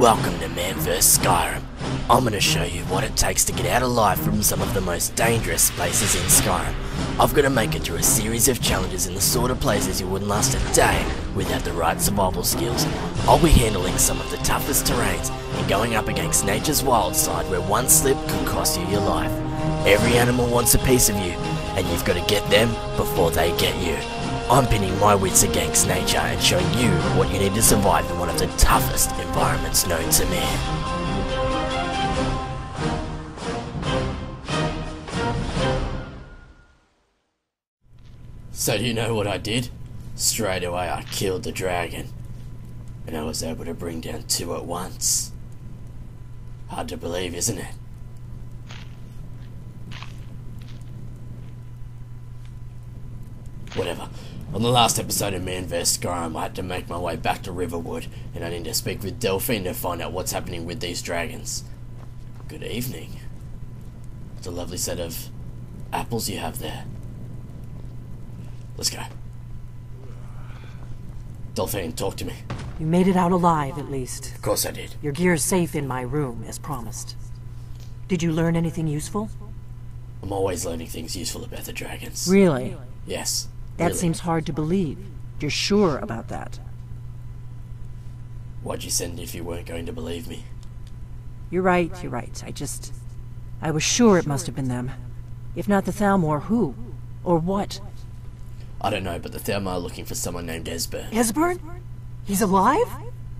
Welcome to Man vs Skyrim. I'm going to show you what it takes to get out alive from some of the most dangerous places in Skyrim. I've got to make it through a series of challenges in the sort of places you wouldn't last a day without the right survival skills. I'll be handling some of the toughest terrains and going up against nature's wild side where one slip could cost you your life. Every animal wants a piece of you, and you've got to get them before they get you. I'm pinning my wits against nature and showing you what you need to survive in one of the toughest environments known to man. So do you know what I did? Straight away I killed the dragon, and I was able to bring down two at once. Hard to believe, isn't it? Whatever. On the last episode of Man vs Skyrim, I had to make my way back to Riverwood, and I need to speak with Delphine to find out what's happening with these dragons. Good evening. It's a lovely set of apples you have there. Let's go. Delphine, talk to me. You made it out alive, at least. Of course I did. Your gear's safe in my room, as promised. Did you learn anything useful? I'm always learning things useful about the dragons. Really? Yes. That really. seems hard to believe. You're sure about that? Why'd you send if you weren't going to believe me? You're right. I was sure it must have been them. If not the Thalmor, who? Or what? I don't know, but the Thalmor are looking for someone named Esbern. Esbern? He's alive?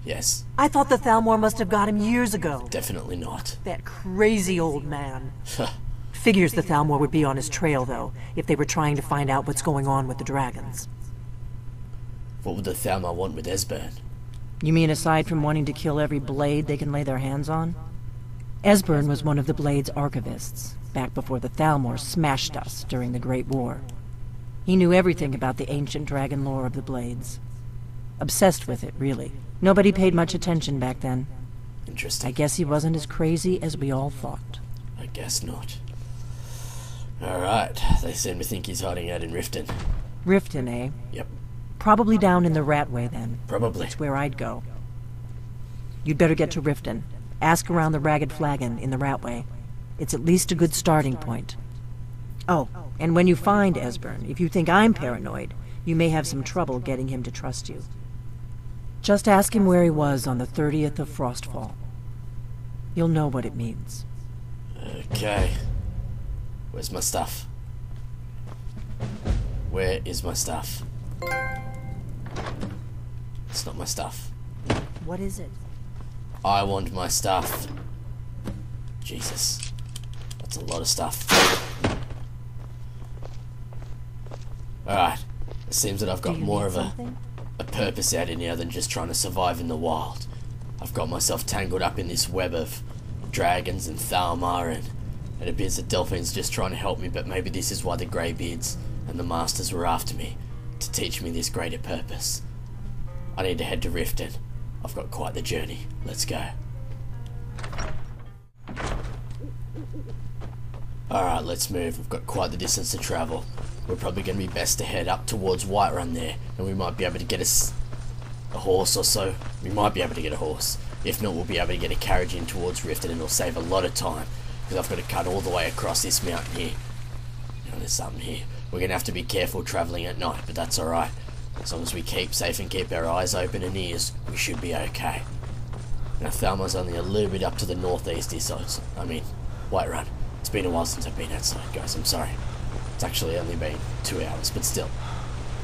Yes. I thought the Thalmor must have got him years ago. Definitely not. That crazy old man. Figures the Thalmor would be on his trail, though, if they were trying to find out what's going on with the dragons. What would the Thalmor want with Esbern? You mean aside from wanting to kill every blade they can lay their hands on? Esbern was one of the Blade's archivists, back before the Thalmor smashed us during the Great War. He knew everything about the ancient dragon lore of the Blades. Obsessed with it, really. Nobody paid much attention back then. Interesting. I guess he wasn't as crazy as we all thought. I guess not. Alright, they seem to think he's hiding out in Riften. Riften, eh? Yep. Probably down in the Ratway, then. Probably. That's where I'd go. You'd better get to Riften. Ask around the Ragged Flagon in the Ratway. It's at least a good starting point. Oh, and when you find Esbern, if you think I'm paranoid, you may have some trouble getting him to trust you. Just ask him where he was on the 30th of Frostfall. You'll know what it means. Okay. Where's my stuff? Where is my stuff? It's not my stuff. What is it? I want my stuff. Jesus. That's a lot of stuff. Alright. It seems that I've got more of a purpose out in here than just trying to survive in the wild. I've got myself tangled up in this web of dragons and Thalmor, and it appears that Delphine's just trying to help me, but maybe this is why the Greybeards and the Masters were after me, to teach me this greater purpose. I need to head to Riften. I've got quite the journey. Let's go. Alright, let's move. We've got quite the distance to travel. We're probably going to be best to head up towards Whiterun there, and we might be able to get us a horse or so. We might be able to get a horse. If not, we'll be able to get a carriage in towards Riften, and it'll save a lot of time, because I've got to cut all the way across this mountain here. Now, there's something here. We're going to have to be careful travelling at night, but that's alright. As long as we keep safe and keep our eyes open and ears, we should be okay. Now, Thalmor's only a little bit up to the northeast here, so Whiterun. It's been a while since I've been outside, guys, I'm sorry. It's actually only been 2 hours, but still.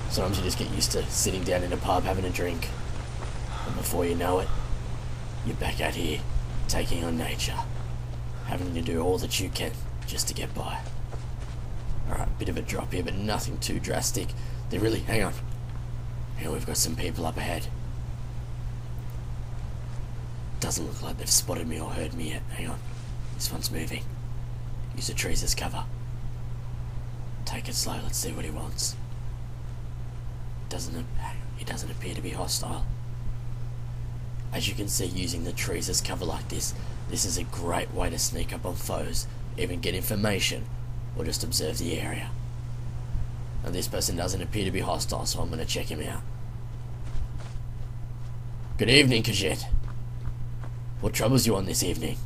Sometimes you just get used to sitting down in a pub having a drink, and before you know it, you're back out here, taking on nature, having to do all that you can just to get by. Alright, bit of a drop here, but nothing too drastic. Hang on. Here we've got some people up ahead. Doesn't look like they've spotted me or heard me yet. Hang on. This one's moving. Use the trees as cover. Take it slow, let's see what he wants. He doesn't appear to be hostile. As you can see, using the trees as cover like this is a great way to sneak up on foes, even get information, or just observe the area. And this person doesn't appear to be hostile, so I'm going to check him out. Good evening, Khajiit. What troubles you on this evening?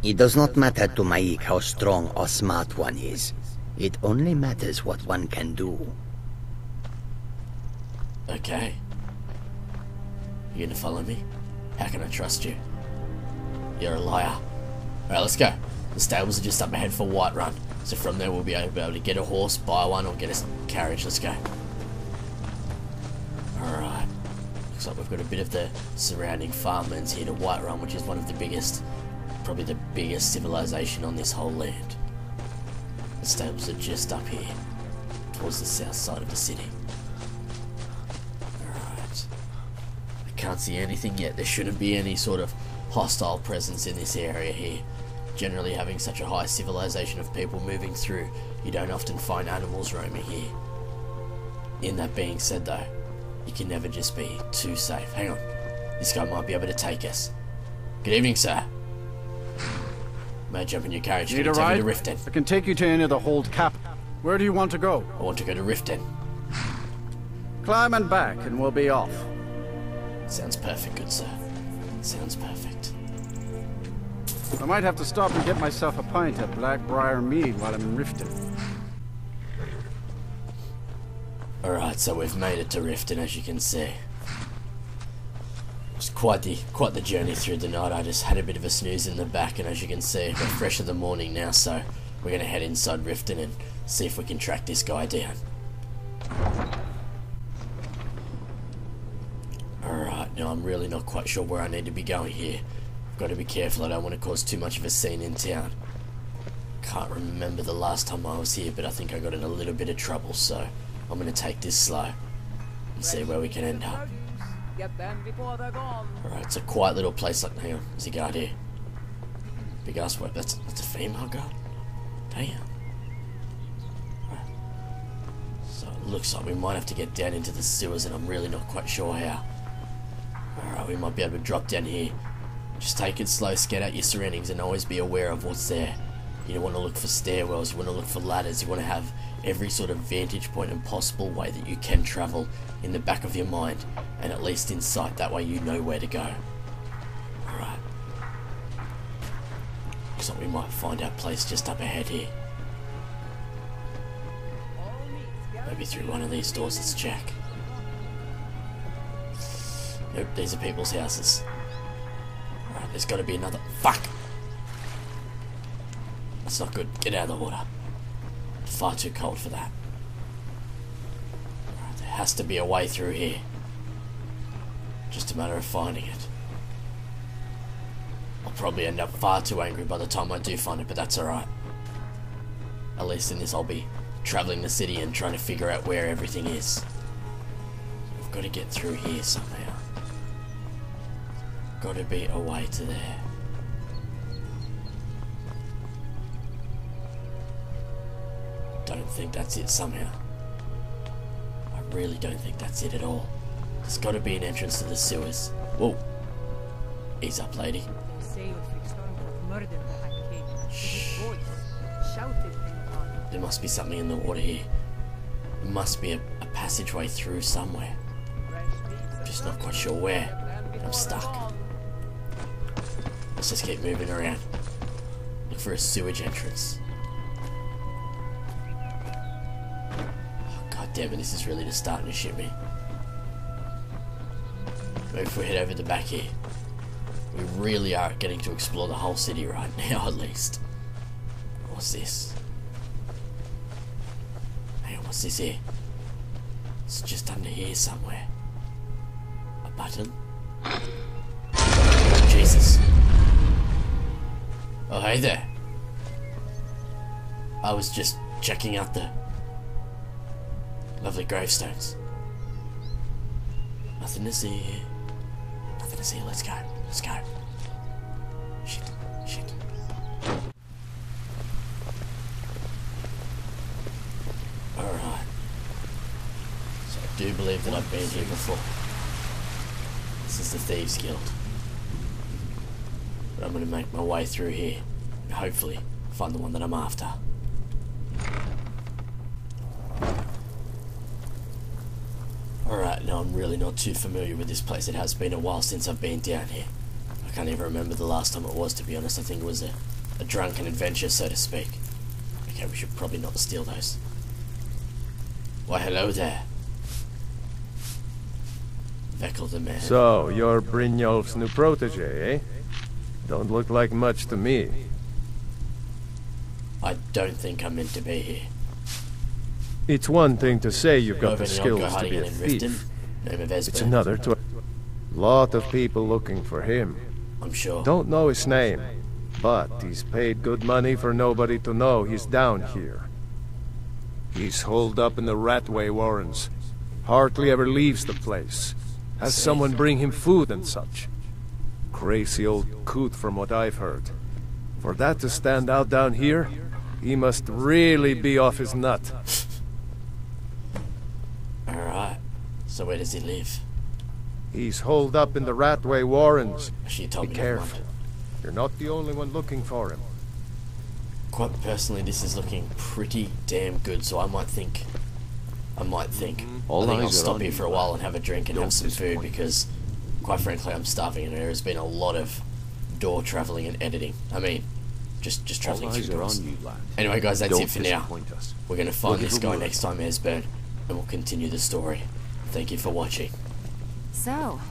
It does not matter to Maik how strong or smart one is. It only matters what one can do. Okay. You gonna follow me? How can I trust you? You're a liar. Alright, let's go. The stables are just up ahead for Whiterun. So from there we'll be able to get a horse, buy one, or get a carriage. Let's go. Alright. Looks like we've got a bit of the surrounding farmlands here to Whiterun, which is one of the biggest, probably the biggest civilization on this whole land. The stables are just up here, towards the south side of the city. Alright. I can't see anything yet. There shouldn't be any sort of hostile presence in this area here. Generally, having such a high civilization of people moving through, you don't often find animals roaming here. In that being said though, you can never just be too safe. Hang on. This guy might be able to take us. Good evening, sir. May I jump in your carriage? Need a ride? To Riften? I can take you to any of the hold cap. Where do you want to go? I want to go to Riften. Climb and back and we'll be off. Sounds perfect, good sir. Sounds perfect. I might have to stop and get myself a pint at Blackbriar Mead while I'm in Riften. Alright, so we've made it to Riften, as you can see. It was quite the journey through the night. I just had a bit of a snooze in the back, and as you can see, we're fresh in the morning now, so we're going to head inside Riften and see if we can track this guy down. Alright, now I'm really not quite sure where I need to be going here. I've got to be careful, I don't want to cause too much of a scene in town. Can't remember the last time I was here, but I think I got in a little bit of trouble, so I'm going to take this slow and see where we can end up. Alright, it's a quiet little place. Like, hang on, there's a guard here. Big ass web. That's a female guard? Damn. Right. So it looks like we might have to get down into the sewers, and I'm really not quite sure how. Alright, we might be able to drop down here. Just take it slow, scan out your surroundings, and always be aware of what's there. You don't want to look for stairwells, you want to look for ladders, you want to have every sort of vantage point and possible way that you can travel in the back of your mind, and at least in sight. That way you know where to go. Alright. Looks like we might find our place just up ahead here. Maybe through one of these doors. Let's check. Nope, these are people's houses. Alright, there's got to be another. Fuck! That's not good. Get out of the water. Far too cold for that. Alright, there has to be a way through here. Just a matter of finding it. I'll probably end up far too angry by the time I do find it, but that's alright. At least in this I'll be travelling the city and trying to figure out where everything is. I've got to get through here somehow. Got to be a way to there. Don't think that's it somehow. I really don't think that's it at all. There's got to be an entrance to the sewers. Whoa. Ease up, lady. Shh. There must be something in the water here. There must be a passageway through somewhere. I'm just not quite sure where. I'm stuck. Let's just keep moving around. Look for a sewage entrance. Damn it, this is really just starting to shit me. Maybe if we head over the back here. We really are getting to explore the whole city right now, at least. What's this? Hang on, what's this here? It's just under here somewhere. A button? Jesus. Oh, hey there. I was just checking out the lovely gravestones. Nothing to see here. Nothing to see. Let's go. Let's go. Shit. Shit. Alright. So I do believe that I've been here before. This is the Thieves Guild. But I'm going to make my way through here and hopefully find the one that I'm after. Alright, now I'm really not too familiar with this place. It has been a while since I've been down here. I can't even remember the last time it was, to be honest. I think it was a drunken adventure, so to speak. Okay, we should probably not steal those. Why, hello there. Veckel the man. So, you're Brynjolf's new protege, eh? Don't look like much to me. I don't think I'm meant to be here. It's one thing to say you've got the Know of any old guy skills to hiding be a in Riften? thief. Name of Esbern. It's another to... Lot of people looking for him. I'm sure. Don't know his name, but he's paid good money for nobody to know he's down here. He's holed up in the Ratway Warrens. Hardly ever leaves the place. Has someone bring him food and such. Crazy old coot from what I've heard. For that to stand out down here, he must really be off his nut. Alright. So where does he live? He's holed up in the Ratway Warrens. She told Be me never careful. mind. You're not the only one looking for him. Quite personally, this is looking pretty damn good, so I might think I think I'll stop here for a while and have a drink and have some food, because quite frankly I'm starving and there has been a lot of door travelling and editing. I mean, just travelling through doors. Anyway guys, that's it for now. We're going to find this guy next time, Esbern, and we'll continue the story. Thank you for watching. So,